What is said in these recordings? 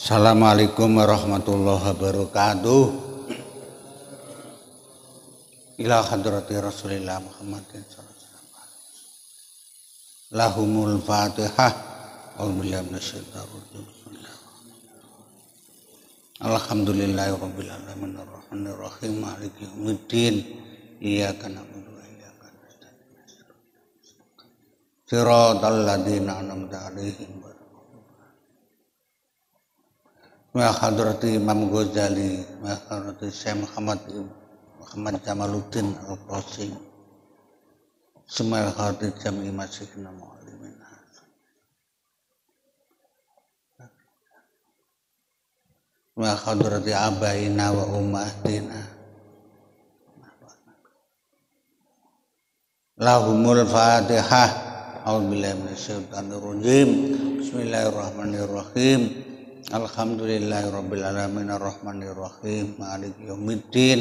Assalamualaikum warahmatullahi wabarakatuh. Ila hadrati Rasulillah Muhammadin sallallahu alaihi wasallam. Lahumul Fatihah. A'udzubillahi minasyaitonir rajim. Alhamdulillahirabbil alamin arrahmanir rahim maliki yaumiddin. Iyyaka na'budu wa iyyaka nasta'in. Shiratal ladzina an'amta 'alaihim wa hadrati Imam Ghazali wa hadrati Syekh Muhammad Jamaluddin Al-Qasim Sumal Khati Jami Masyikhna Mu'alimin wa hadrati abaina wa ummatina lahumul Fatihah. A'udzubillahi minasyaitonir rajim. Bismillahirrahmanirrahim. Alhamdulillahirabbil alamin arrahmanir rahim maliki yaumiddin.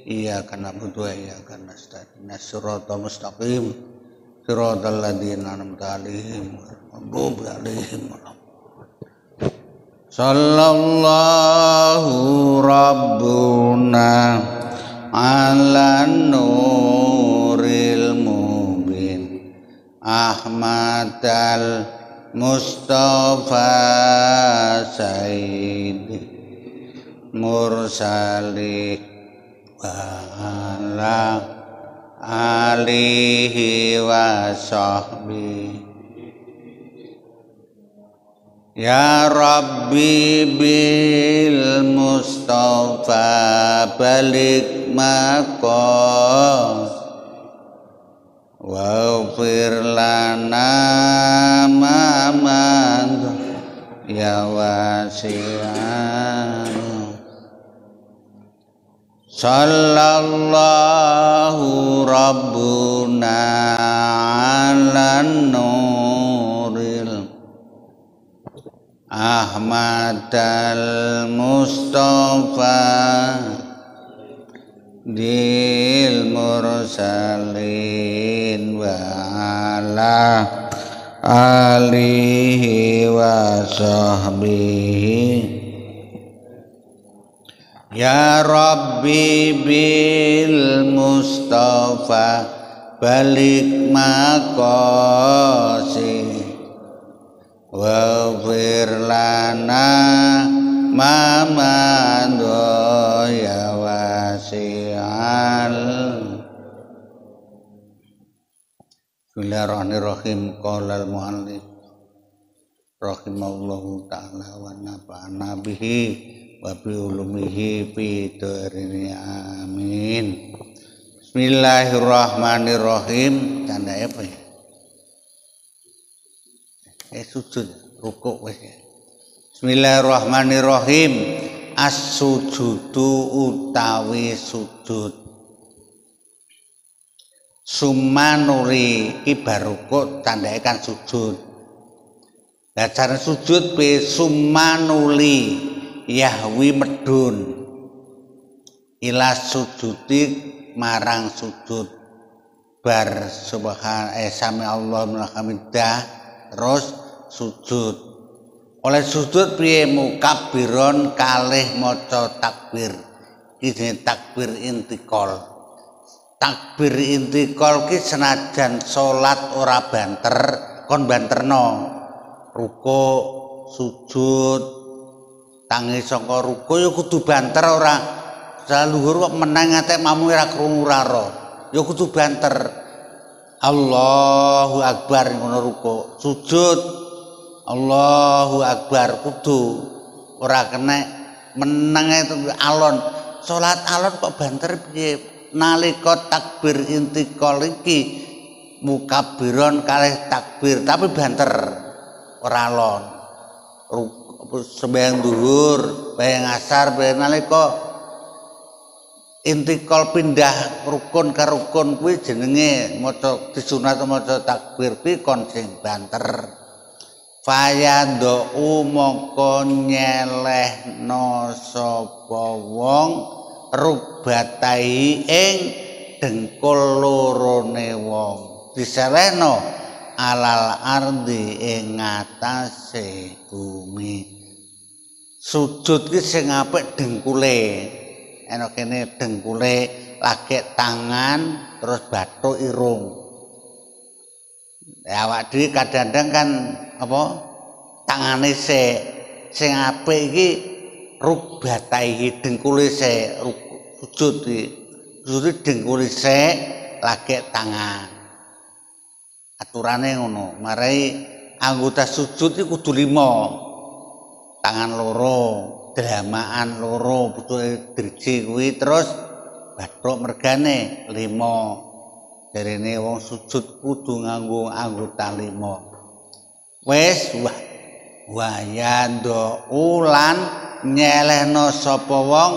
Iyyaka na'budu wa iyyaka nasta'in. Shiratal mustaqim. Shiratal ladzina an'amta 'alaihim ghairil maghdubi 'alaihim waladdallin. Sallallahu rabbuna 'alan nuril mubin Ahmadal Mustafa Sayyidi Mursali wa ala alihi wa sahbihi. Ya Rabbi bil Mustafa balik maqam waghfir lana ma ya wasi'an. Sallallahu rabbuna 'alan nuril Ahmadal Mustafa dil mursalin wa ala alihi wa sahbihi. Ya Rabbi bil Mustafa balik maqasi waghfir lana ma madha ya wasi'al. Bismillahirrahmanirrahim. Qala al-mu'allif rahimahullahu ta'ala wa nafa'ana bihi wa bi ulumihi fi dharini amin. Bismillahirrahmanirrahim. Tanda apa ya? Sujud rukuk wis. Bismillahirrahmanirrahim. As-sujudu utawi sujud. Sumanuri iki barukuk tandake kan sujud. Lah cara sujud be sumanuli yahwi medun ila sujudi marang sujud bar sami Allahu liman hamidah terus sujud. Oleh sujud piye mukabbiron kalih maca takbir. Iki jenenge takbir intikal. Takbir intikal ki senajan salat ora banter kon banterno. Rukuk, sujud, tangi saka rukuk ya kudu banter ora saluhur kok menang atek mamu ora krungu ora ro. Ya kudu banter. Allahu Akbar ngono rukuk, sujud Allahu Akbar kudu ora kena meneng itu alon. Salat alon kok banter piye? Nalika takbir intikal iki mukabbiron kalih takbir tapi banter ora alon. Sembahyang zuhur, sembahyang asar, nalika intikal pindah rukun ke rukun kuwi jenenge maca disunat maca takbir kuwi kon sing banter. Fayadhu mongko nyelehno sapa wong rubatai ing dengkul lorone wong diselehno alal ardi ing ngatasé bumi Sujud ki sing apik dengkule. Enak kene dengkule lagi tangan terus bathuk irung. Ya awak dhewe kadang-kadang kan apa tangane sing apik iki rubatahi dengkule sujud iki. Sujud dengkule lagi tangan. Aturane ngono. Marai anggota sujud iki kudu 5. Tangan loro, dalamaan loro, putuke driji kuwi terus bathuk mergane 5. Jarene wong sujud kudu nganggo anggota 5. Wis wayando ulan nyelehno sapa wong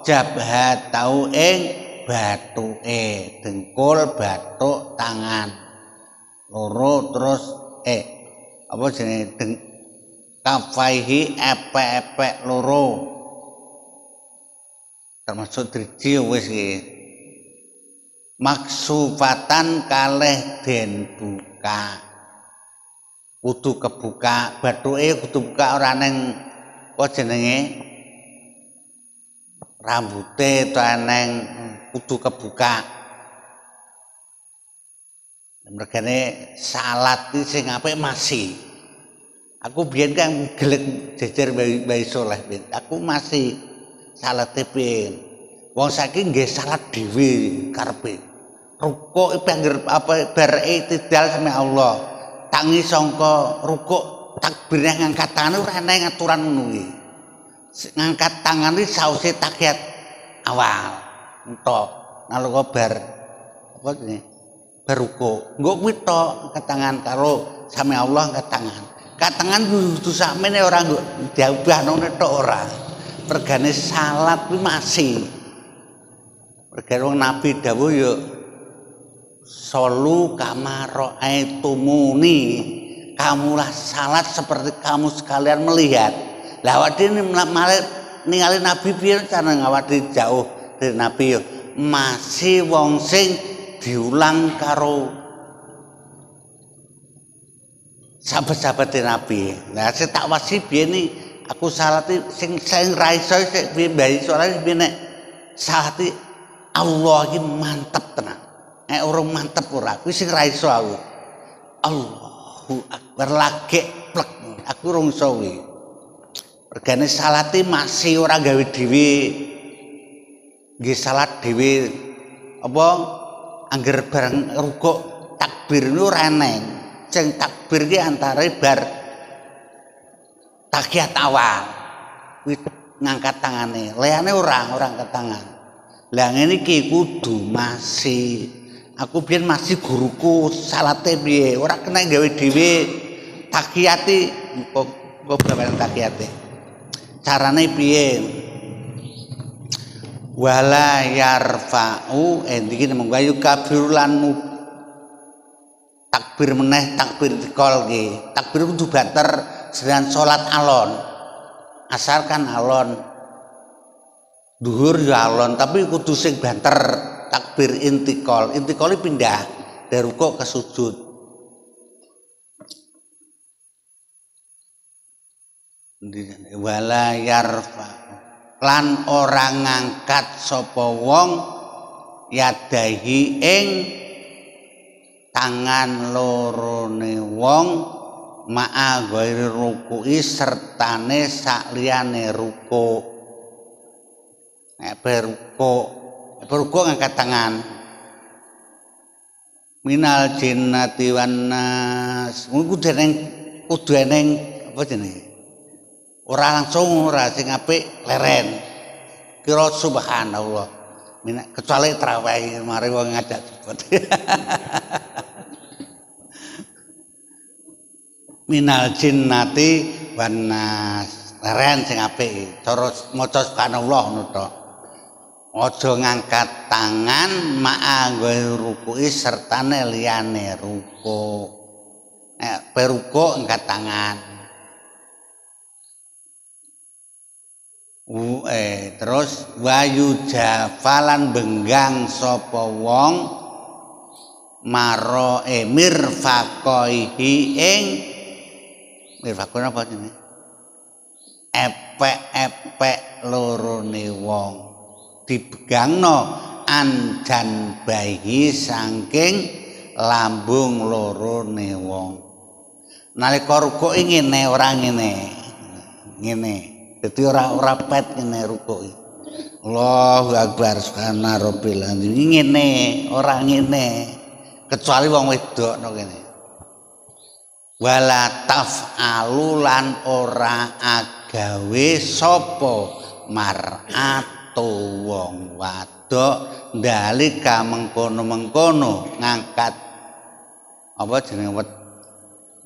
jabhat tau ing bathuke dengkul bathuk tangan loro terus apa jenenge kafaihi epek-epek loro termasuk driji wis iki maksufatan kalih den buka kudu kebuka bathuke kudu buka ora ning apa jenenge rambute to eneng kudu kebuka mergane salat iki sing apik masih aku biyen kan gelek jejer Mbah Saleh aku masih salat piye wong saiki nggih salat dhewe karepe rukuk pinggir apa bar itidal sama Allah tangi sangka rukuk takbirnya ngangkat tangan ora ana aturan ngono kuwi ngangkat tangan iki sause tahiyat awal entok nalika bar apa jenenge bar rukuk engko kuwi tok angkat tangan karo sama Allah angkat tangan kudu sakmene ora nggo diubahno tok ora regane salat kuwi masih regane wong Nabi dawuh ya Solu kamaro aitumuni kamulah salat seperti kamu sekalian melihat. Lah awak dhewe ningali Nabi piye cara awak dhewe jauh dari Nabi yo masih wong sing diulang karo sahabat-sahabat Nabi. Lah saya tak wasi biyen iki aku salat sing ra iso sik piye Mbah Saleh piye nek salat Allah iki mantep tenan. Orang mantep ora kuwi sing ra iso aku. Allahu Akbar lagi plek aku rung iso kuwi. Regane salate masih ora gawe dhewe. Nggih salat dhewe apa angger bareng rukuk takbir niku ora eneng. Sing takbir ki antare bar tahiyat awal. Kuwi ngangkat tangane. Liyane ora angkat tangan. Lah ngene iki kudu masih aku biyen masih guruku salate piye ora kena gawe dhewe takiyati kok babagan takiyate carane piye wala yarfa'u iki monggo ayu kabirulan takbir meneh takbir dikol nggih takbir kudu banter sedang salat alon asar kan alon duhur ya alon tapi kudu sing banter takbir intikal pindah dari rukuk ke sujud wala yarfa lan orang ngangkat sapa wong yadahi ing tangan lorone wong ma'a ghairi ruku'i sertane sakliyane rukuk nek berukuk ngangkat tangan minal jinnati wan nas kudu eneng apa jenenge ora langsung ora sing apik leren kira subhanallah kecuali tarawih mari wong ngadat cepet minal jinnati wan nas leren sing apik cara maca subhanallah ngono tok aja ngangkat tangan ma'a ruku'i sertane liyane rukuk. Nek perukuk ngangkat tangan. Terus wayu jafalan benggang sapa wong maro mirfaqaihi ing mirfaqon apa jenenge? epek-epek lorone wong dibegangno anjan bayi saking lambung lorone wong nalika rukuk ngene ora ngene dadi ora pet ngene rukuk Allahu Akbar subhana rabbil azim ngene ora ngene kecuali wong wedok no kene wala taf'alu lan ora agawe sapa mar'atu wong wadok ndalika mengkono-mengkono ngangkat apa jenenge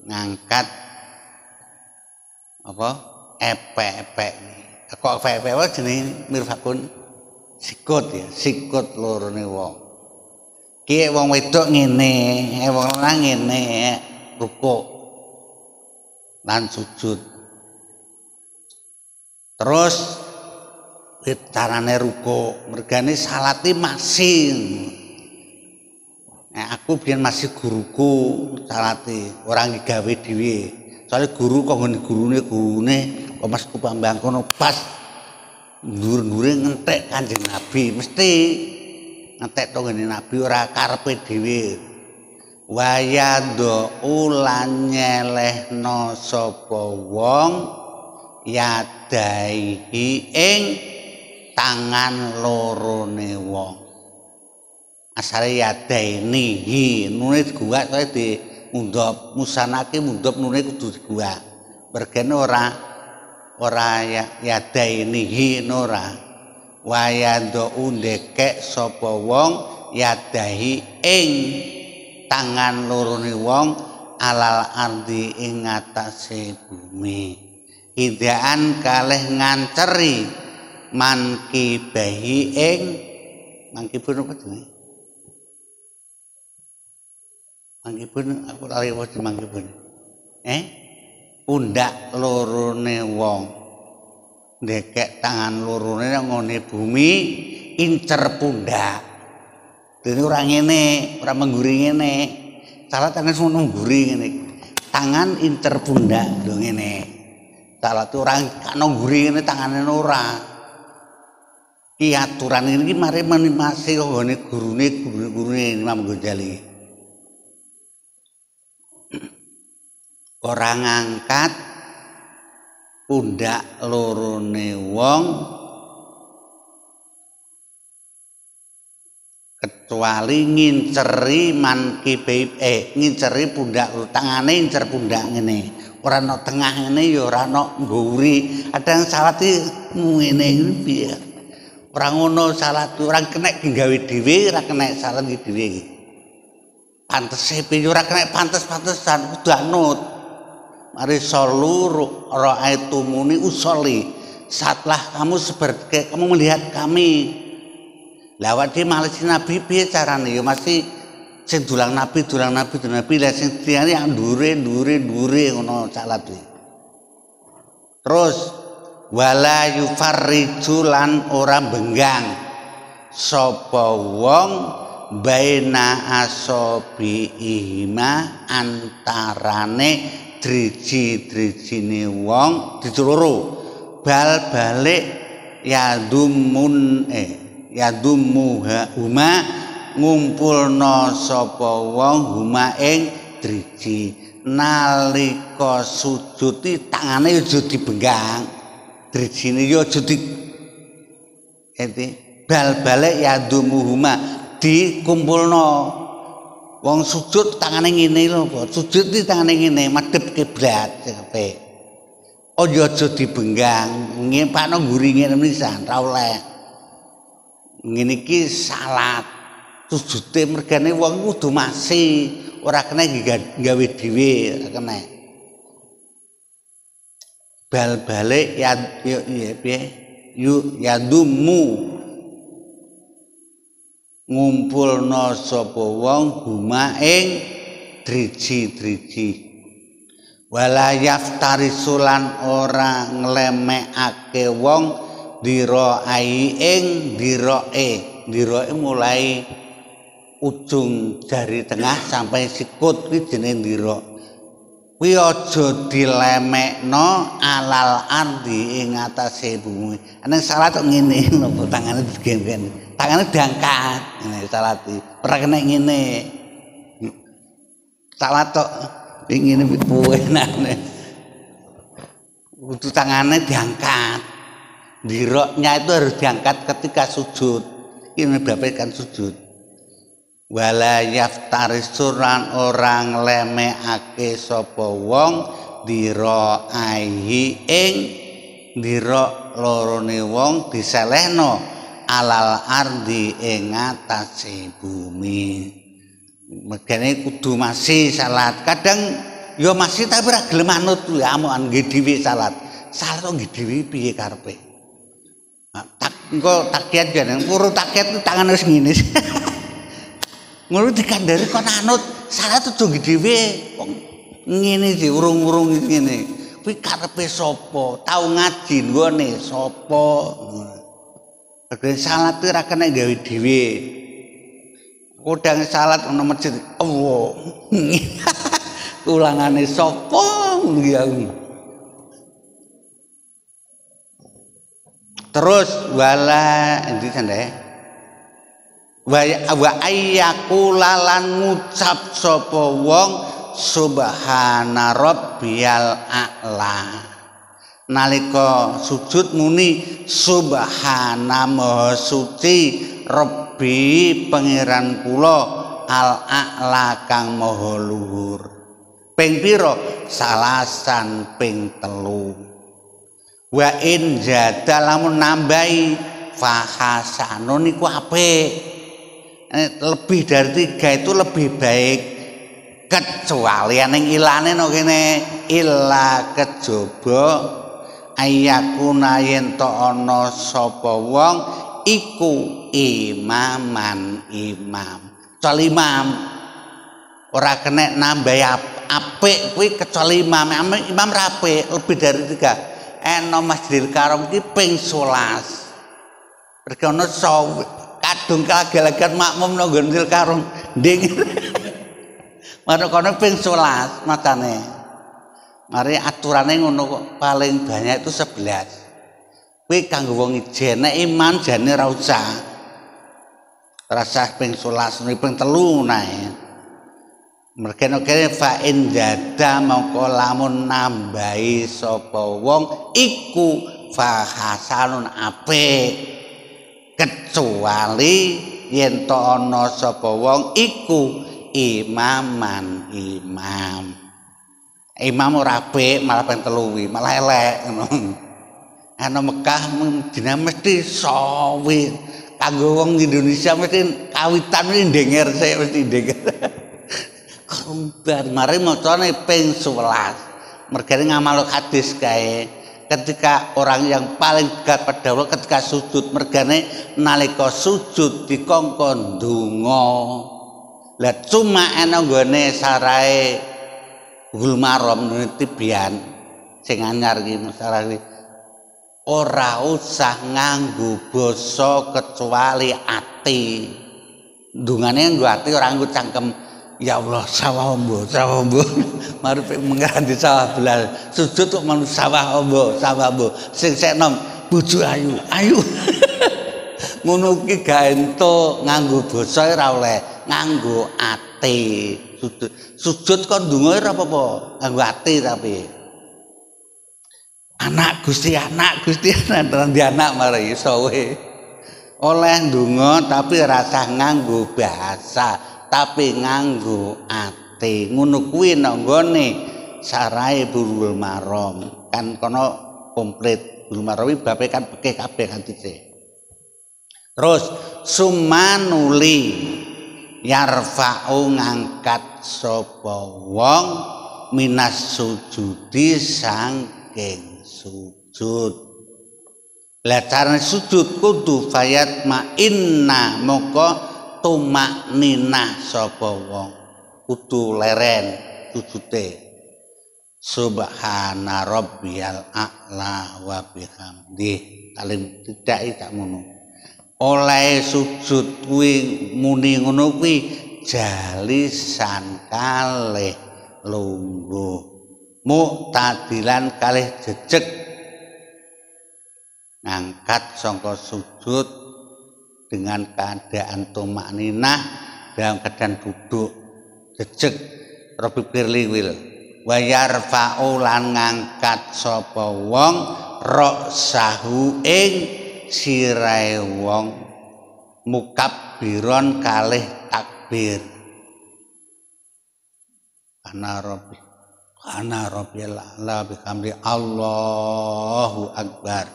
ngangkat apa epek-epek kok epek-epek wae jenenge mirfakun sikut ya sikut lorone wong ki wong wedok ngene wong lanang ngene rukuk lan sujud terus carane rukuk mergane salate masih aku biyen masih guruku salate ora gawe dhewe soalnya guru kok gurune kok Mas Kupambang kono pas ndur-ndure ngentek Kanjeng Nabi mesti ngentek to ngene Nabi ora karepe dhewe wayado ulan nyelehno sapa wong yadaihi ing tangan lorone wong asale yadainihi nune diguwak kaya di mundhop musanake mundhop nune kudu diguwak mergene ora yadainihi ora wayado undekek sapa wong yadahi ing tangan lorone wong alal ardi ing ngatasé bumi idaan kalih nganceri mankibahi ing mangkibun apa jenenge mangkibun aku lali wae mangkibun pundak lorone wong ndekek tangan lorone ngone bumi incer pundak dene ora ngene ora mengguri ngene salah tangan sono mengguri ngene tangan incer pundak lho ngene salah tu ora kano ngguri ngene tangane ora ki aturan iki mari masih nggone gurune Imam Ghazali ora ngangkat pundak lorone wong kecuali nginceri nginceri pundak tangane ngincer pundak ngene ora ana tengah ngene ya ora ana ngguri ada yang salat ngene piye ora ngono salat ora kena gawe dhewe ora kena salat dhewe iki pantese piye ora kena pantes-pantesan kudu anut mari salur ra'aitumuni usolli setelah kamu seperti kamu melihat kami lawat dia malah si Nabi piye carane ya masih sing dulang Nabi lah sing diane ndure ngono salat terus wala yufarriju lan ora benggang sapa wong baina asabiihima antarane driji-drijine wong diceluru bal balik huma ngumpulna sapa wong huma ing driji nalika sujud tangane aja dibenggang drijine ya aja di bal-balik huma dikumpulna wong sujud tangane ngene lho sujud iki tangane ngene madhep kiblat kabeh aja dibenggang ngepakno ngguri ngene pisan ra oleh ngene iki salat sujude mergane wong kudu masih ora kena gawe dhewe ora kena bal-balik yadumu ngumpulna sapa wong huma ing driji-driji wala yaftarisulan ora nglemekake wong diroai ing diroe mulai ujung jari tengah sampai sikut kuwi jenenge ndira kuwi aja dilemekno alal ardi ing atase bumi. Nek salat kok ngene lho tangane digen-gen. Tangane diangkat ngene salat. Ora kena ngene. Salat tok ngene enak. Kudu tangane diangkat. Diroknya itu harus diangkat ketika sujud. Ini babkan sujud. Wala yaftarisuran orang lemekake sapa wong dira aihi ing dira lorone wong diselehno alal ardi ing atase bumi. Megane kudu masih salat. Kadang ya masih tapi ora gelem manut ya amukan nggih dhewe salat. Salat kok nggih dhewe piye karepe? Tak engko takiat jan puru takiat tangan wis ngene. Ngono dikandari kon anut salat tuh dhewe ngene iki urung-urung ngene kuwi karepe sapa tau ngaji nggone sapa ben salat ora kena gawe dhewe kodang salat ana masjid Allah ulangane sapa ya terus wala endi sandhe wa ayyakulalan ngucap sapa wong subhana rabbiyal a'la nalika sujud muni subhana maha suci rabbi pangeran kula al a'la kang maha luhur ping pira salasan ping 3 wa in jada lamun nambahi fahasanun iku apik lebih dari 3 itu lebih baik kecuali yang ilane no kene illa kejaba ayakuna yen to ana sapa wong iku imaman imam kecuali imam ora kena nambah apik kuwi kecuali imam imam rapi lebih dari 3 eno Masjidil Karam iki ping 11 berkono kadung kagelagan makmum nang Masjidil Karam nding mari kono ping 11 matane mari aturane ngono kok paling banyak itu 11 kuwi kanggo wong ijen nek imam jane ora usah rasah ping 11 ping 3 nae merkene fa in jada mongko lamun nambahi sapa wong iku fa hasanun apik kecuali yen to ana sapa wong iku imaman imam ora apik malah ping 3 malah elek ngono ana Mekah Madinah mesti sawi kanggo wong Indonesia mesti kawitan mesti ndenger sik mesti ndenger bar mari macane ping 11 mergane ngamal hadis kae ketika orang yang paling dekat pada Allah ketika sujud mergane nalika sujud dikongkon donga lah cuma ana nggone sarae Gulmaram tibian sing anyar iki masalah iki ora usah nganggo basa kecuali ati dungane nggo ati ora nggo cangkem ya Allah sawah ombo mari mengrandi sawah belas sujud kok manut sawah ombo sing senom bojo ayu ngono ki gawe entuk nganggo basa ora oleh nganggo ati sujud kok ndonga ora apa-apa nganggo ati tapi anak Gusti anak di anak mari iso oleh ndonga tapi rasa nganggo bahasa tapi nganggo ati ngono kuwi nang nggone sarae Bulughul Maram kan kono komplit Bulughul Maram iki babe kan bekeh kabeh kan dite terus sumanuli yarfa'u ngangkat sapa wong minas sujudi saking sujud lah carane sujud kudu fayat ma inna moko tumak ninah sapa wong kudu leren sujude subhana rabbiyal a'la wa bihamdih alim tidak tak ngono oleh sujud kuwi muni ngono kuwi jalisan kalih lungguh mu'tadilan kalih jejeg ngangkat sangka sujud dengan keadaan tumakninah dalam keadaan duduk jejeg Rabbi firli wil wa yarfa'u lan ngangkat sapa wong ra'sahu ing sirahe wong mukabbiron kalih takbir ana rabbil ala bihamdi Allahu akbar.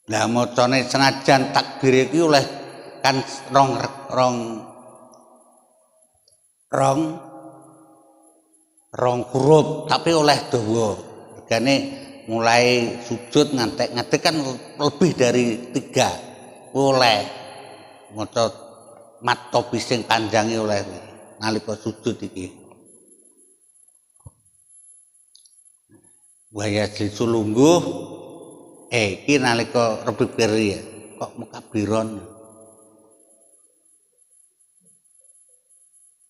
Lah macane senajan takbir iki oleh kan rong huruf tapi oleh dawa. Regane mulai sujud ngantek kan lebih dari 3. Oleh maca mat topi sing panjang oleh nalika sujud iki. Waya disulungguh iki nalika Rabbi firli kok mukabiron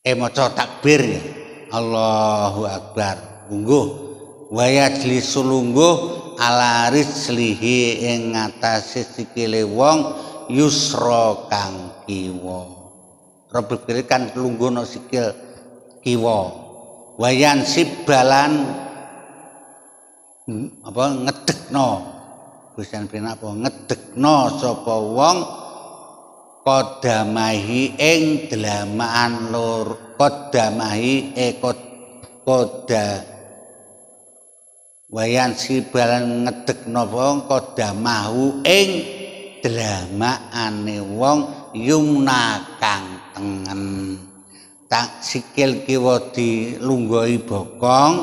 maca takbir ya Allahu akbar lungguh waya sulungguh ala rizlihi ing ngatasé sikile wong yusra kang kiwa Rabbi firli kan lungguh no sikil kiwa wayan sibalan ngedekno Gustian penak apa ngedekno sapa wong kodamahi ing delamaan lor kodamahi koda wayan sibalan ngedekno wong kodamahu ing delamaane wong yumna kang tengen tak sikil kiwa dilungguhi bokong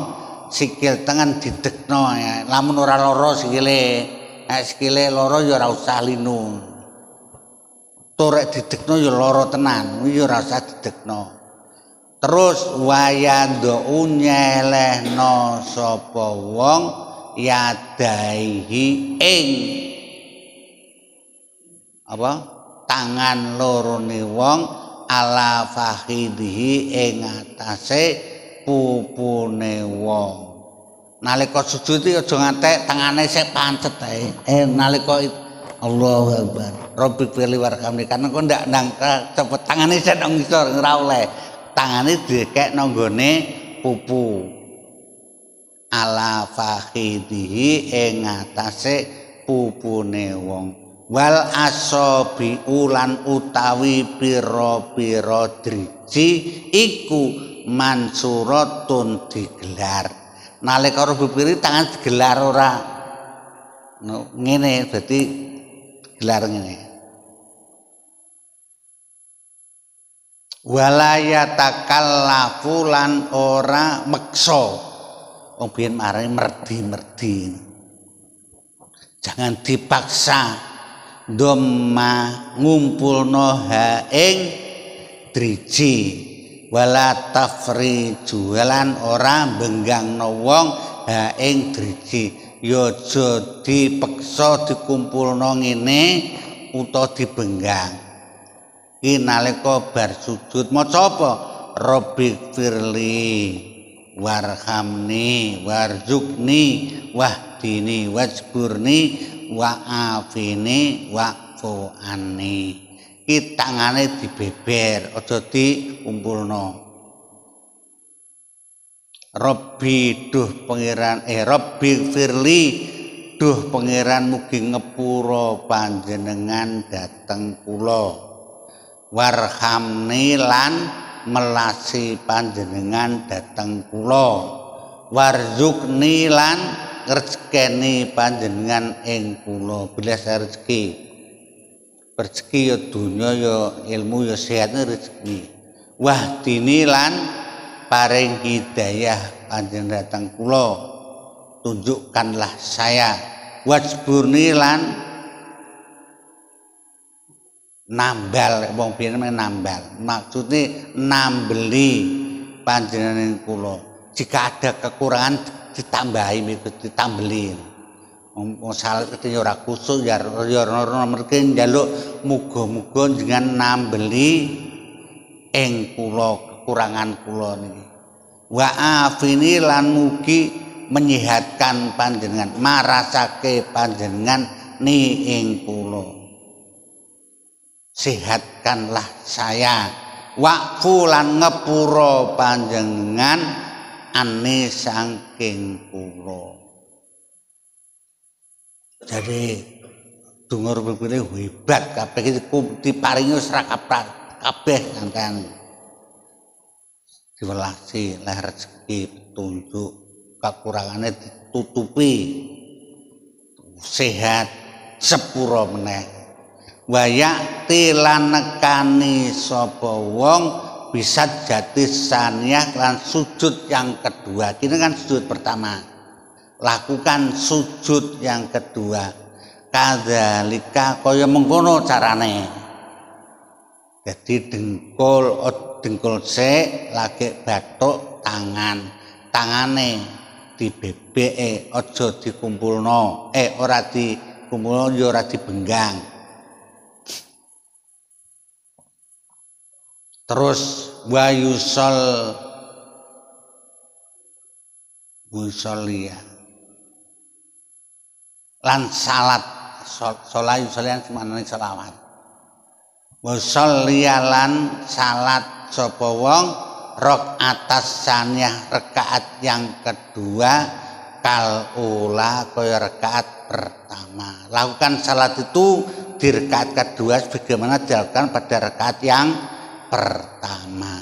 sikil tengen didekno ya. Lamun ora lara sikile sikile loro ya ora usah linu. Torek didekno ya lara tenan, ya ora usah didekno. Terus wayando nyelehno sapa wong yadaihi ing apa? Tangan lorone wong ala fakhidhi ing atase pupune wong. Nalika sujud iki aja ngantek tangane sik pancet ae. Nalika Allahu akbar. Rabbi firli warhamni kan kok ndak nang cepet tangane sik nang ngisor ora oleh. Tangane dikek nang nggone pupu. Ala fakhidhi ing atase pupune wong. Wal asabi ulan utawi pira-pira driji iku mansuratun digelar. Nalika Rabbi firli tangan digelar ora ngene berarti gelar ngene walayatakallafu lan ora meksa wong biyen marane merdi jangan dipaksa dhamma ngumpulno ha ing driji wala tafriju lan ora benggangno wong ha ing driji ya aja dipeksa dikumpulno ngene utawa dibenggang iki nalika bar sujud maca apa Rabbi firli warhamni warzuqni wahdini wajburni wa'afini wa'fu anni iki tangane dibeber aja dikumpulno Rabbi duh pangeran Rabbi firli duh pangeran mugi ngepura panjenengan dateng kula warhamni lan melasi panjenengan dateng kula warzuqni lan rezekeni panjenengan ing kula belas rezeki rezeki ya dunya ya ilmu ya sehat rezeki wahdini lan paring hidayah panjenengan datang kula tunjukkanlah saya wajburni lan nambal wong biyen nambal maksudnya nambeli panjenengan kula jika ada kekurangan ditambahi ditambeli wong salat iki ora kusuk ya ora merke njaluk muga-muga jenengan nambeli ing kula kekurangan kula niki wa afini lan mugi menyehatkan panjenengan marasake panjenengan ni ing kula sehatkanlah saya waqfu lan ngepura panjenengan ane saking kula. Jadi donga rupane hebat kabeh iki diparingi ora kabeh sampean diwelasi leh rezeki petunjuk kakurangane ditutupi sehat sepura meneh wayakti lan nekani sapa wong bisa jati saniyah lan sujud yang kedua. Ini kan sujud pertama, lakukan sujud yang kedua kadzalika kaya mengkono carane. Jadi dengkul sik lagi bathuk tangane dibebeke aja dikumpulno ora dikumpulno ya ora dibenggang. Terus musolia lan salat yusolian semanane selawat musolia lan salat sapa wong rakaat saniyah rakaat yang kedua kal ula kaya rakaat pertama. Lakukan salat itu di rakaat kedua sebagaimana dilakukan pada rakaat yang pertama.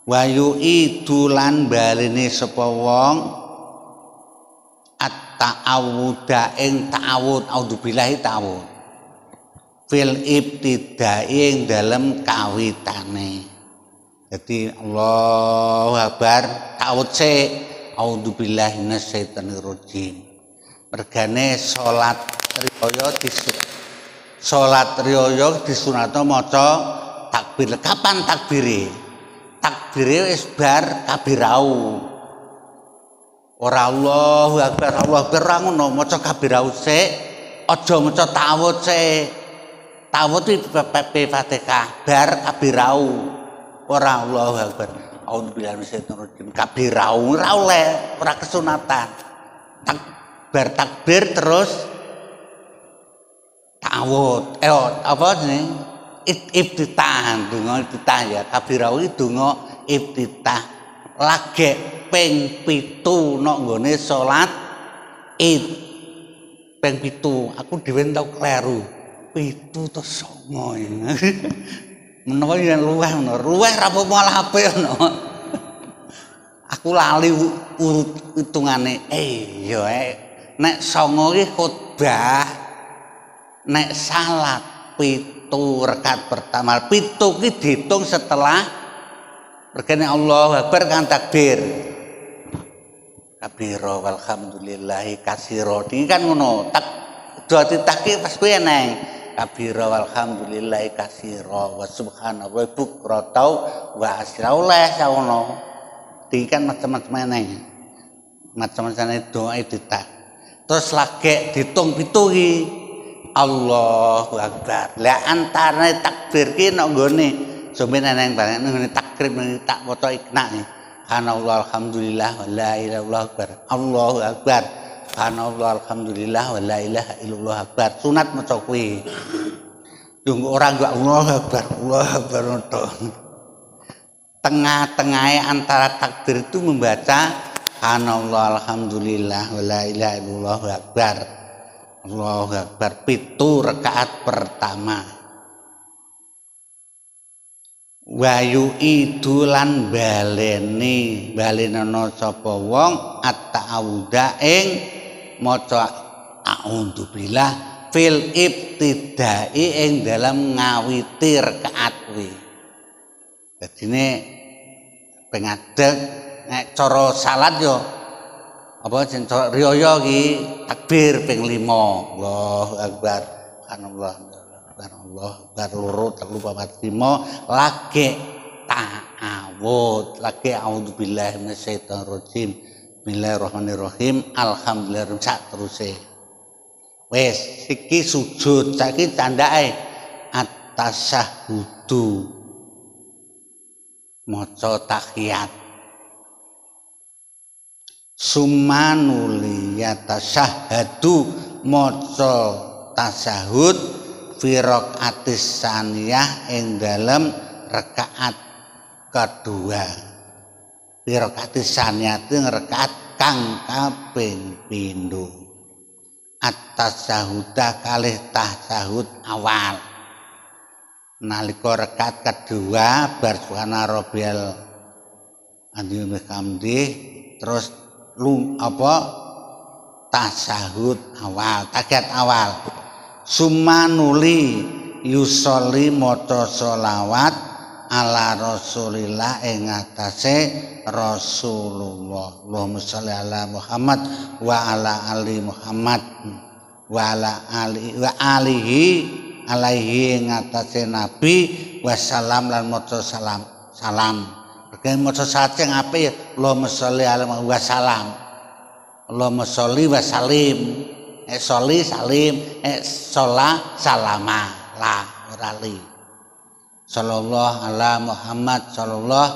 Wayu idulan balene sapa wong at-ta'awuda ing ta'awud auzubillahi ta'awud fil ibtidai ing dalem kawitane. Jadi Allahu Akbar ta'awud sik auzubillahi minasyaitonir rajim. Mergane salat riyaya disunatno maca takbir. Kapan takbire? Takbire wis bar kabirau. Ora Allahu Akbar ora ngono, maca kabirau sik, aja maca ta'awud sik. Ta'awud iki Fatihah bar kabirau. Ora Allahu Akbar. Auzubillahi minasyaitonir rajim. Kabirau ora oleh, ora kesunatan. Takbir terus ta'awud. Apa jenenge? Iftitah, donga iftitah ya. Kabirau iki donga iftitah. Lagi ping 7 nek nggone salat Id. Ping 7, aku dhewe tau kleru. 7 to 9. Menawa yen luweh ra apa malah apik ngono. Aku lali urut hitungane. Ya nek 9 iki khotbah, nek salat 7 rakaat pertama. 7 ki dihitung setelah regane Allahu Akbar kan takbir. Kabira walhamdulillahi katsira. Iki kan ngono. Dadi takbir pas kuwi eneng. Kabira walhamdulillahi katsira wa subhanallahi bukratan wa asira oleh sawono. Iki kan macam-macam eneng. Macam-macam doa ditak. Terus lagi ditung 7 iki. Allahu Akbar. Lah antarané takbir ki nek nggone sampeyan eneng banget ngene takbir tak foto ikna iki. Subhanallah alhamdulillah wa la ilaha illallah akbar. Allahu Akbar. Subhanallah alhamdulillah wa la ilaha illallah akbar. Sunat maca kuwi. Tunggu orang gak Allahu Akbar. Allahu Akbar to. Tengah-tengahe antara takbir itu membaca Subhanallah alhamdulillah wa la ilaha illallah akbar. Allahu Akbar. 7 rakaat pertama. Wayu idulan balenono sapa wong at-ta'awuda ing maca a'udzubillah fil ibtidai ing dalam ngawiti rakaat kuwi. Dadine pengadeg nek cara salat yo apa jeneng cara riyaya iki takbir ping 5. Allahu Akbar. Subhanallah. Allah bar loro 3 4 5 lagi ta'awud lagi auzubillahi minasyaitonir rajim bismillahirrahmanirrahim alhamdulillah sak teruse wis iki sujud saiki candake at-tasyahhudu maca tahiyat Sumanuli yatasahhadu maca tasahud fi raqaatis saniyah ing dalem rakaat kedua. Fi raqaatis saniyah ing rakaat kang kaping pindho. At-tasahuda kalih tasahud awal. Nalika rakaat kedua bar subhana rabbiyal azim bihamdi terus tasahud awal, tahiyat awal. Sumanuli yusolli maca sholawat ala Rasulillah ing atase Rasulullah. Allahumma sholli ala Muhammad wa ala ali Muhammad wa ala alihi alaihi ing atase Nabi wasallam lan maca salam. Kaya maca salat sing apik ya Allahumma sholli ala wa salam. Allahumma sholli wa salim. Sholli salim, shola salama la ora li. Sallallahu ala Muhammad sallallahu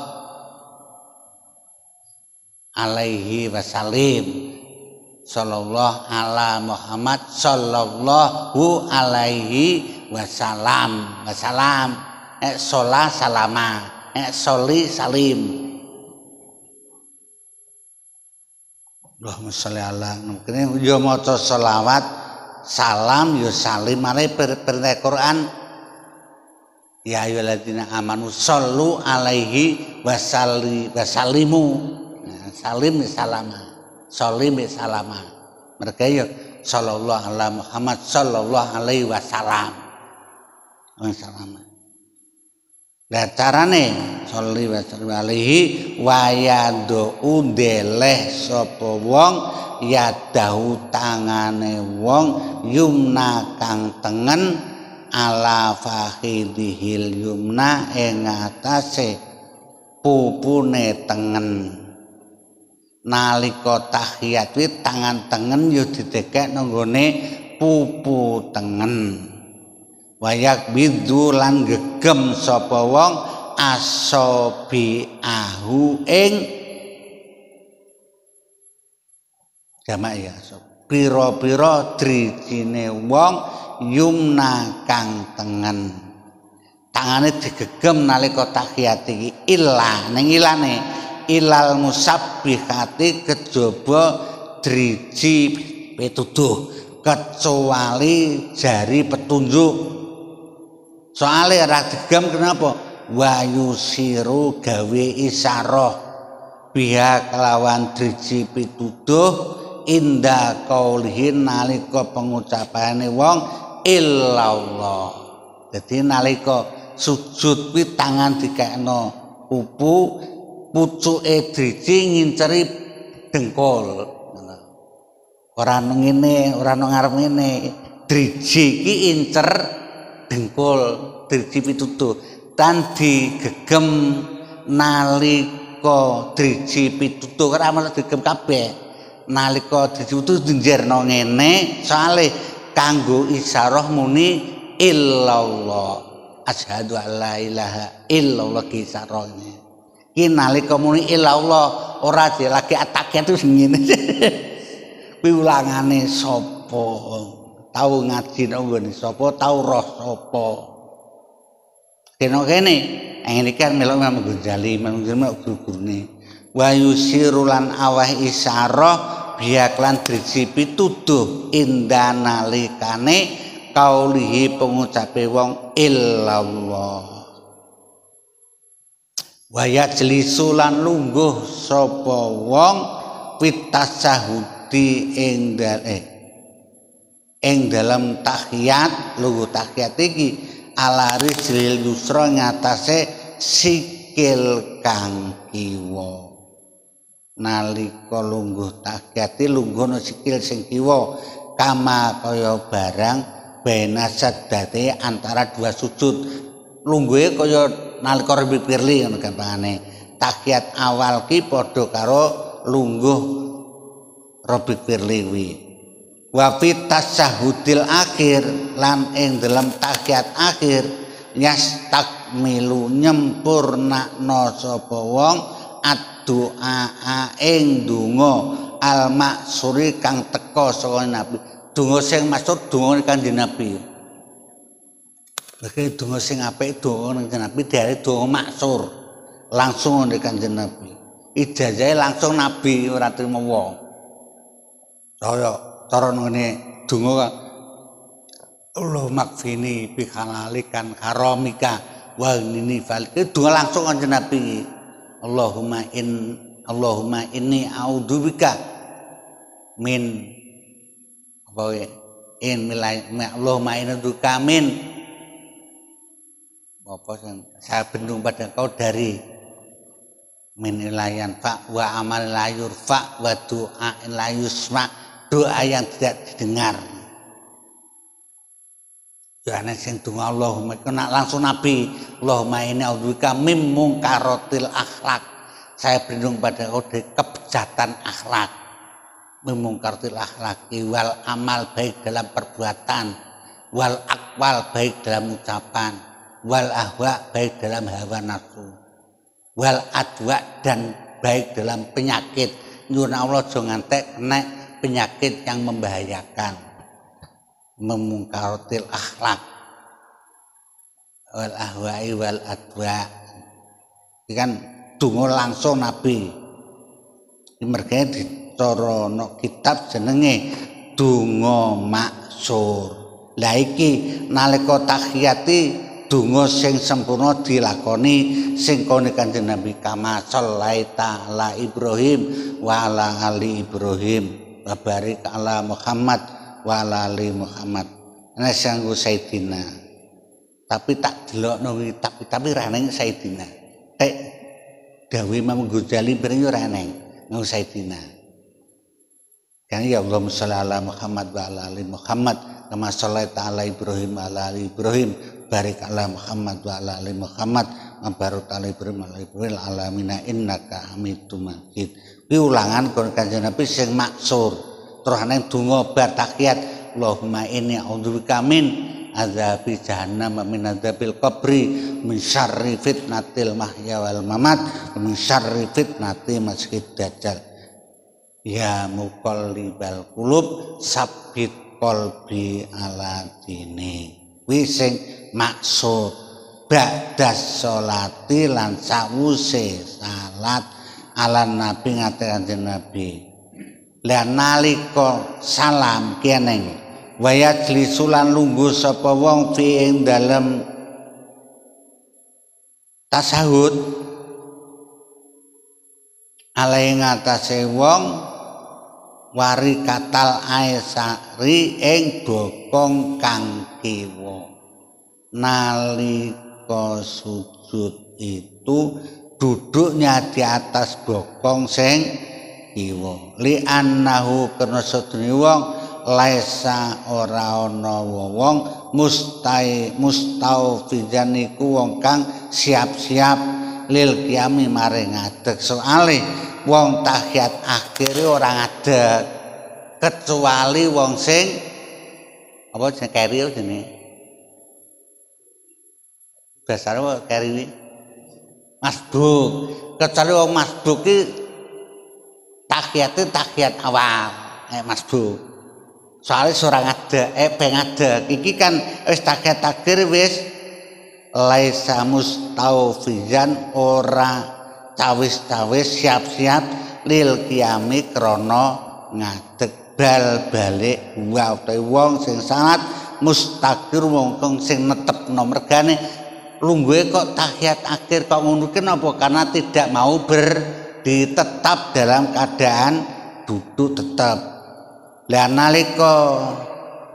alaihi wasallim. Sallallahu ala Muhammad sallallahu alaihi wasallam. Wasalam shola salama. Sholli salim. Allahumma sholli ala kene yo maca selawat salam yo salim mare perintah Quran ya ayyuhalladzina amanu shollu alaihi wasallimu. Nah, salim salama salim salama mereka yo sallallahu ala Muhammad sallallahu alaihi wasallam. Lah carane sholli wa sallim alaihi wa yadu deleh sapa wong yadahu tangane wong yumna kang tengen ala fakhidihil yumna ing atase pupune tengen. Nalika tahiyat kuwi tangan tengen yo didekekno nggone pupu tengen. Wayak bidu lan gegem sapa wong asobi ahu ing jamak ya pira-pira drijine wong yumna kang tengen. Tangane digegem nalika tahiyat iki illa ning ilane ilal musabbihati kejaba driji pituduh kecuali jari petunjuk. Soalnya ora digem kenapa? Wa yusiru gawe isyarah biha kelawan driji pituduh inda qaulihin nalika pengucapane wong illallah. Jadi nalika sujud kuwi tangan dikekno pucuke driji nginceri dengkul. Ora ngene, ora ngarep ngene. Driji iki incer dengkul driji pituduh tan digegem nalika driji pituduh ora malah digegem kabeh nalika driji pituduh dinjerno ngene soalé kanggo isyarah muni illallah asyhadu alla ilaha illallah ki isyarahne iki nalika muni illallah ora lagi atake terus ngene kuwi ulangane sapa tau ngaji nang ngene sapa tau roh sapa kene ngene kan melok Imam Ghazali guru-gurune wa yusiru lan awah isyarah biak lan driji pituduh inda nalikane kaulihi pengucape wong illallah wa yajlisu lan lungguh sapa wong pitasahudi ing dalam tahiyat lungguh tahiyat iki ala rijlil yusra ngatasé sikil kang kiwa nalika lungguh tahiyat lungguh sikil sing kiwa kama kaya barang bena saddate antara dua sujud lungguhe kaya nalika Rabbi Firli ngono gampangane tahiyat awal ki padha karo lungguh Rabbi Firli kuwi wa fi tasyahudil akhir lan ing dalam tahiyat akhir yastakmilu nyempurnakno sapa wong addu'a ing donga al maksuri kang teka saka Nabi. Donga sing maksur donga Kanjeng Nabi. Lha donga sing apik donga Kanjeng Nabi diare donga maksur. Langsung nek Kanjeng Nabi. Ijazahe langsung Nabi ora trimo wong. Cara ngene donga Allah makfini bi halalikan haramika wa nini fal. Donga langsung Kanjeng Nabi. Allahumma inni a'udzubika min apa ya in milai Allahumma inni a'udzubika min apa sing saya bendung pada kau dari min ilayan fa wa amal la yurfa wa du'a la yusma, doa yang tidak didengar. Ya ana sing donga Allahumma kena langsung Nabi Allahumma inni a'udzubika mim munkaratil akhlak. Saya berlindung pada kau dari kebejatan akhlak, memungkartil akhlak, wal amal baik dalam perbuatan, wal akwal baik dalam ucapan, wal ahwa baik dalam hawa nafsu, wal adwa dan baik dalam penyakit. Nyuwun Allah aja ngantek kena penyakit yang membahayakan. Memungkartil akhlak, wal ahwa'i wal adwa. Ini kan donga langsung Nabi. Mergane dicara ana kitab jenenge donga maksur. Lah iki nalika tahiyati donga sing sempurna dilakoni sing kene Kanjeng Nabi kama sallaita ala Ibrahim wa ala ali Ibrahim wa barik ala Muhammad wa ala ali Muhammad. Ana sanggo Sayyidina. Tapi tak delokno tapi ra ning Sayyidina. Dawe Imam Ghazali bareng ora eneng nggo Sayyidina. Kan ya Allahumma sholli ala Muhammad wa ala ali Muhammad kama shallaita ala Ibrahim wa ala ali Ibrahim barik ala Muhammad wa ala ali Muhammad mabarut ala Ibrahim wa ala Ibrahim alamina innaka Hamidum Majid. Kuwi ulangan kon Kanjeng Nabi sing maksur. Terus ana donga bar tahiyat Allahumma inni a'udzubika min azabi jahannam min adzabil qabri min syarri fitnatil mahya wal mamat min syarri fitnati masjid dajjal ya muqallibal qulub sabbit qalbi ala dini. Kuwi sing maksud ba'da sholati lan sawuse salat ala nabi ngate Kanjeng Nabi. Lah nalika salam keneng wayat lisulan lungguh sapa wong fi ing dalem tasahud alai ngatasé wong wari katal aisari ing bokong kang kiwa. Nalika sujud itu duduknya di atas bokong sing kiwa li annahu karena sedune wong laisa ora ana wong mustaufijan iku wong kang siap-siap lil qiyami maring ngadeg. Soale wong tahiyat akhire ora ngadeg kecuali wong sing apa jenenge keri jenenge basane keri masbuk. Kecuali wong masbuk ki tahiyate tahiyat awal masbuk. Soalnya seorang ada, pengen ada. Iki kan wis takir wis laisa mustaufizan ora cawis-cawis siap-siap lil qiyami krana ngadeg bal balik wa utawi wong sing sangat mustakir wong sing netepno mergane lungguhe kok tahiyat akhir kok ngono ki napa karena tidak mau tetap dalam keadaan duduk tetap. Lah nalika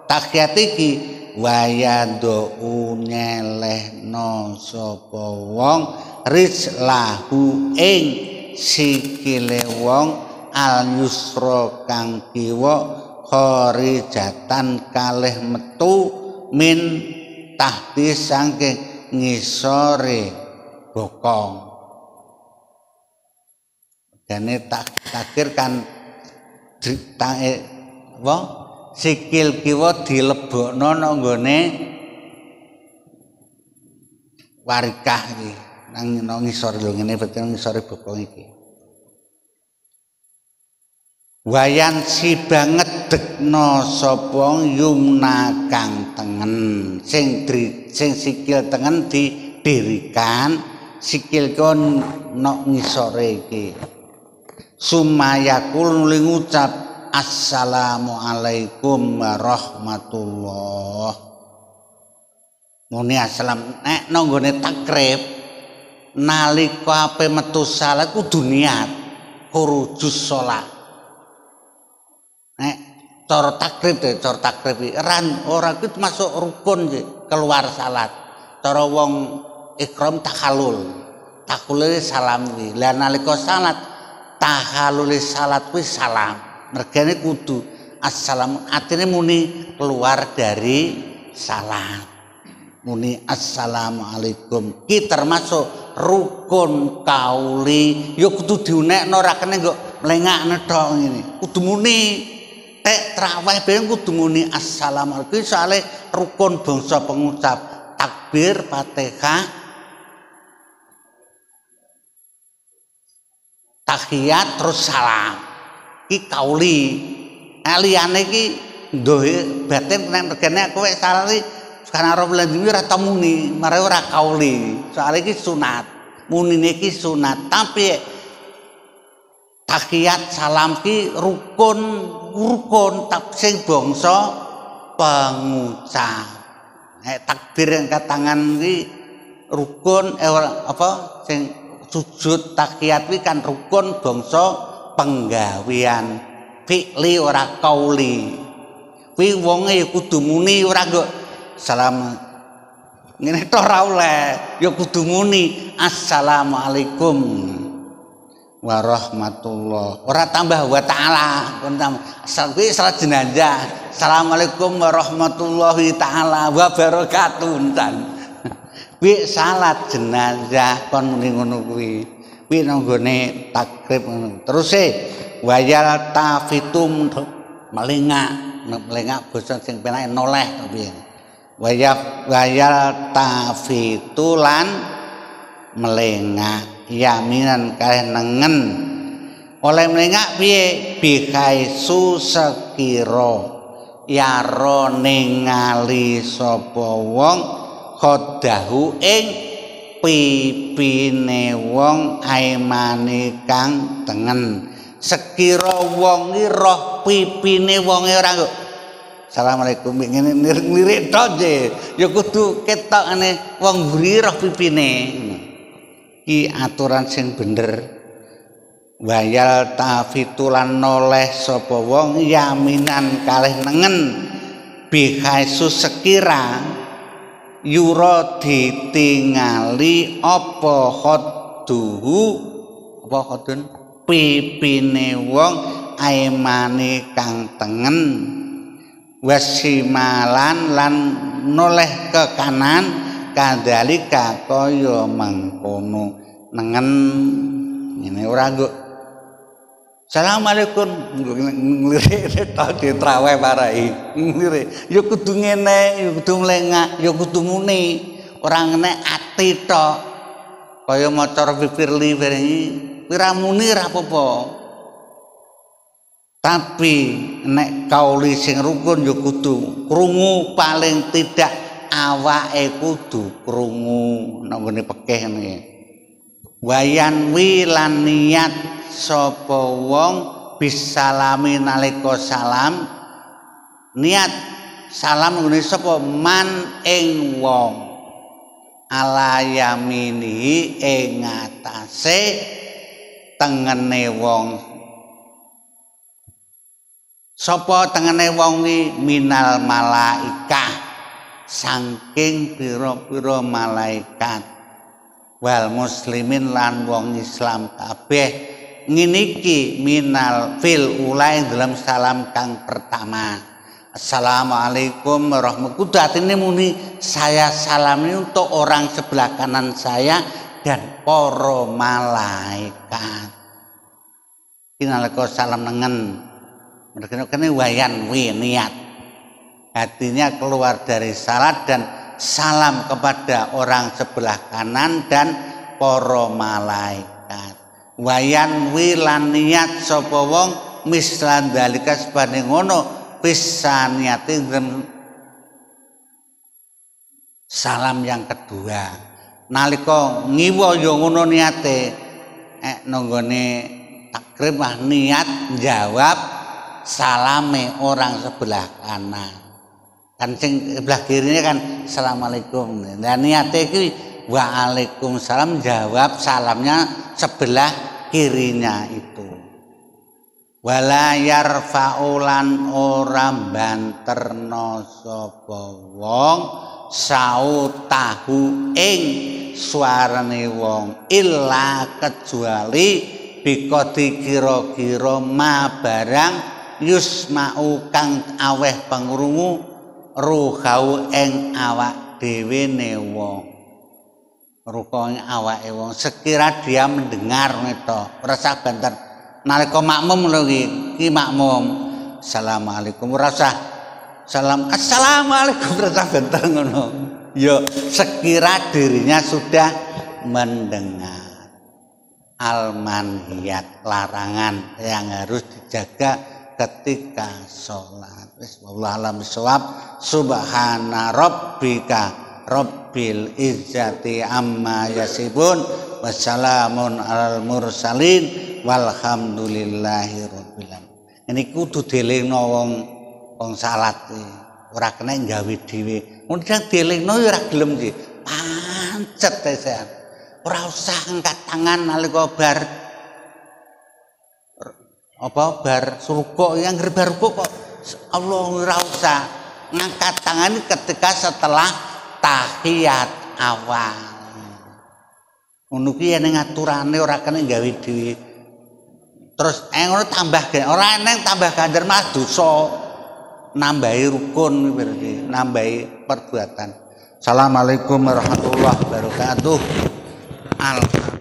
tahiyat iki wayado nyelehno sapa wong rizlahu ing sikile wong al yusra kang kiwa kharijatan kalih metu min tahti saking ngisore bokong. Dene takir kan sikil kiwa dilebokno nang nggone warikah iki nang ngisor lho ngene betul ngisore bokong iki. wayan si banget dekno sapa yumna kang tengen sing sikil tengen didirikan sikil kon nok ngisore iki sumayakul nuli ngucap assalamualaikum warahmatullah muni assalam nek nanggone takrib nalika ape metu salat kudu niat khurujus shalah nek cara takrib ora kuwi masuk rukun keluar salat cara wong ikram takhallul salam kuwi lah nalika salat takhallul salat kuwi salam mergane kudu assalamu atine muni keluar dari salat muni assalamualaikum ki termasuk rukun kauli ya kudu diunekno ora kene kok mlengakne tok ngene kudu muni tek traweh ben kudu muni assalamualaikum soalé rukun bangsa pengucap takbir Fatihah tahiyat terus salam iki kauli liyane iki ndohe batin nek regane kowe salah sekarang ora mlendhi ora temuni mare ora kauli soalé iki sunat munine iki sunat tapi tahiyat salam ki rukun sing bangsa pengucap takbir angkat tangan ki rukun apa sing sujud tahiyat ki kan rukun bangsa penggawean fi'li ora kauli kuwi wonge kudu muni ora kok salam ngene tok ora oleh ya kudu muni assalamualaikum warahmatullah ora tambah wa taala kuwi salat jenazah assalamualaikum warahmatullahi taala wabarakatuh kuwi salat jenazah kon muni ngono kuwi nanggone takrib ngono terus wayal tafitum melengak basa sing penake noleh to piye wayal tafitulan melengak yaminan kalih nengen oleh melengak piye bihaisu sekira yaro ningali sapa wong khodahu ing pipine wong aimane kang tengen sekira wong iki roh pipine wonge ora kok assalamualaikum ngene lirik tok ya kudu ketokane wong mburi roh pipine iki aturan sing bener wayal tafitulan noleh sapa wong yaminan kalih nengen bihaisu sekira yura ditingali apa khoduhu apa khodun pipine wong aimane kang tengen wasimalan lan noleh ke kanan kadzalika kaya mangkono nengen ngene ora kok assalamualaikum nglirik tok ditraweh parai nglirik ya kudu ngene ya kudu mlengak ya kudu muni ora ngene ati tok kaya maca Firli ora muni ora apa-apa tapi nek kauli sing rukun ya kudu krungu paling tidak awake kudu krungu nang ngene pekeh ngene wayan wi lan niat sapa wong bisalami nalika salam niat salam ngene sapa man ing wong ala yamini ing atase tengene wong sapa tengene wong iki minal malaikah saking pira-pira malaikat wal muslimin lan wong Islam kabeh ngene iki minal fil ulai dalam salam kang pertama assalamualaikum warahmatullahi wabarakatuh muni saya salam ini untuk orang sebelah kanan saya dan para malaikat nalika salam nengen mereka kene wayan wi niat hatinya keluar dari salat dan salam kepada orang sebelah kanan dan para malaikat wayan wi lan niat sapa wong mislan dalika sebane ngono pisaniyati salam yang kedua nalika ngiwa ya ngono niate nanggone takrib niat jawab salame orang sebelah kanan kan sing sebelah kirinya kan assalamualaikum dan niate iki waalaikumsalam jawab salamnya sebelah kirinya itu wala yarfa'ulan orang banterno sapa wong sautahu ing suarane wong illa kecuali bikoti kira-kira ma barang yusma'u kang aweh pengrungu ruhau ing awak dhewe ne wong rukone awake wong sekira dia mendengar ngeto ora usah banter nalika makmum lho iki makmum assalamualaikum ora usah salam assalamualaikum ora usah banter ngono ya sekira dirinya sudah mendengar al-manhiyat larangan yang harus dijaga ketika sholat wallahu a'lam bishawab subhana rabbika Rabbil izzati amma yasibun wassalamun alal mursalin walhamdulillahi rabbil alamin. Ini kudu dielingno wong salat ora kena gawe dhewe. Mun sing dielingno ya ora gelem iki. Pancet tesean. Ora usah angkat tangan nalika bar rukuk yang bar rukuk kok Allah ora usah ngangkat tangan ketika setelah tahiyat awal. Ngono ki ene ngaturane ora kene gawe dhewe. Terus ngono tambah ora eneng tambah ganjar malah dosa. Nambahi rukun berarti, nambahi perbuatan. Assalamualaikum warahmatullahi wabarakatuh. Alhamdulillah.